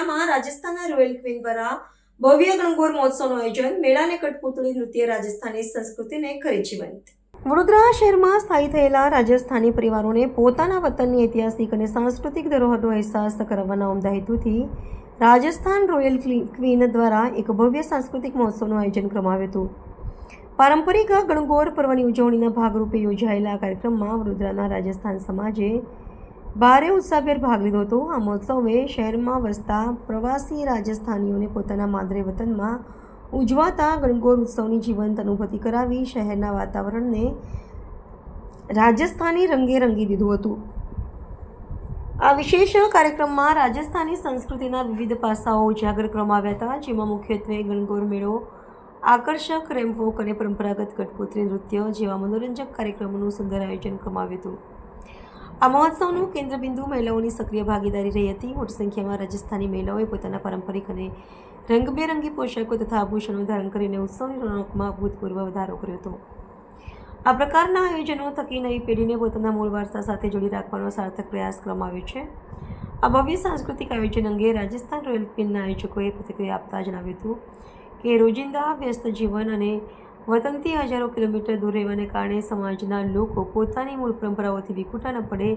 વડોદરામાં રાજસ્થાનના royal queen દ્વારા ભવ્ય ગણગોર મહોત્સવનું આયોજન. મેળાને કઠપુતળી નૃત્ય રાજસ્થાની સંસ્કૃતિને ખરી જીવંત. વડોદરા શહેરમાં સ્થાયી થયેલા રાજસ્થાની પરિવારોને પોતાના વતનની ઐતિહાસિક અને સાંસ્કૃતિક ધરોહરનો અહેસાસ કરાવવાના ઉમદા હેતુથી રાજસ્થાન રોયલ ક્વીન દ્વારા એક ભવ્ય સાંસ્કૃતિક મહોત્સવનું આયોજન કરવામાં આવ્યું હતું. પારંપરિક ગણગોર પર્વની ઉજવણીના ભાગરૂપે યોજાયેલા કાર્યક્રમમાં વડોદરાના રાજસ્થાન સમાજે ભારે ઉત્સાહભેર ભાગ લીધો હતો. આ મહોત્સવે શહેરમાં વસતા પ્રવાસી રાજસ્થાનીઓને પોતાના માદરે વતનમાં ઉજવાતા ગણગોર ઉત્સવની જીવંત અનુભૂતિ કરાવી શહેરના વાતાવરણને રાજસ્થાની રંગે રંગી દીધું હતું. આ વિશેષ કાર્યક્રમમાં રાજસ્થાની સંસ્કૃતિના વિવિધ પાસાઓ ઉજાગર કરવામાં આવ્યા હતા, જેમાં મુખ્યત્વે ગણગોર મેળો, આકર્ષક રેમ્પવોક અને પરંપરાગત કઠપુતળી નૃત્ય જેવા મનોરંજક કાર્યક્રમોનું સુંદર આયોજન કરવામાં આવ્યું હતું. આ મહોત્સવનું કેન્દ્રબિંદુ મહિલાઓની સક્રિય ભાગીદારી રહી હતી. મોટી સંખ્યામાં રાજસ્થાની મહિલાઓએ પોતાના પારંપરિક અને રંગબેરંગી પોશાકો તથા આભૂષણો ધારણ કરીને ઉત્સવની રોનકમાં અભૂતપૂર્વ વધારો કર્યો હતો. આ પ્રકારના આયોજનો થકી નવી પેઢીને પોતાના મૂળ વારસા સાથે જોડી રાખવાનો સાર્થક પ્રયાસ કરવામાં આવ્યો છે. આ ભવ્ય સાંસ્કૃતિક આયોજન અંગે રાજસ્થાન રોયલ ક્વીનના આયોજકોએ પ્રતિક્રિયા આપતા જણાવ્યું હતું કે રોજિંદા વ્યસ્ત જીવન અને વતનથી હજારો કિલોમીટર દૂર રહેવાને કારણે સમાજના લોકો પોતાની મૂળ પરંપરાઓથી વિખૂટા ન પડે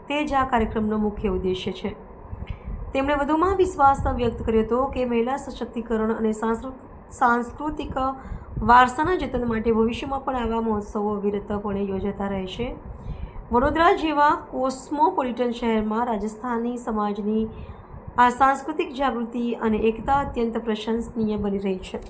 તે જ આ કાર્યક્રમનો મુખ્ય ઉદ્દેશ્ય છે. તેમણે વધુમાં વિશ્વાસ વ્યક્ત કર્યો હતો કે મહિલા સશક્તિકરણ અને સાંસ્કૃતિક વારસાના જતન માટે ભવિષ્યમાં પણ આવા મહોત્સવો અવિરતપણે યોજાતા રહેશે. વડોદરા જેવા કોસ્મોપોલિટન શહેરમાં રાજસ્થાની સમાજની આ સાંસ્કૃતિક જાગૃતિ અને એકતા અત્યંત પ્રશંસનીય બની રહી છે.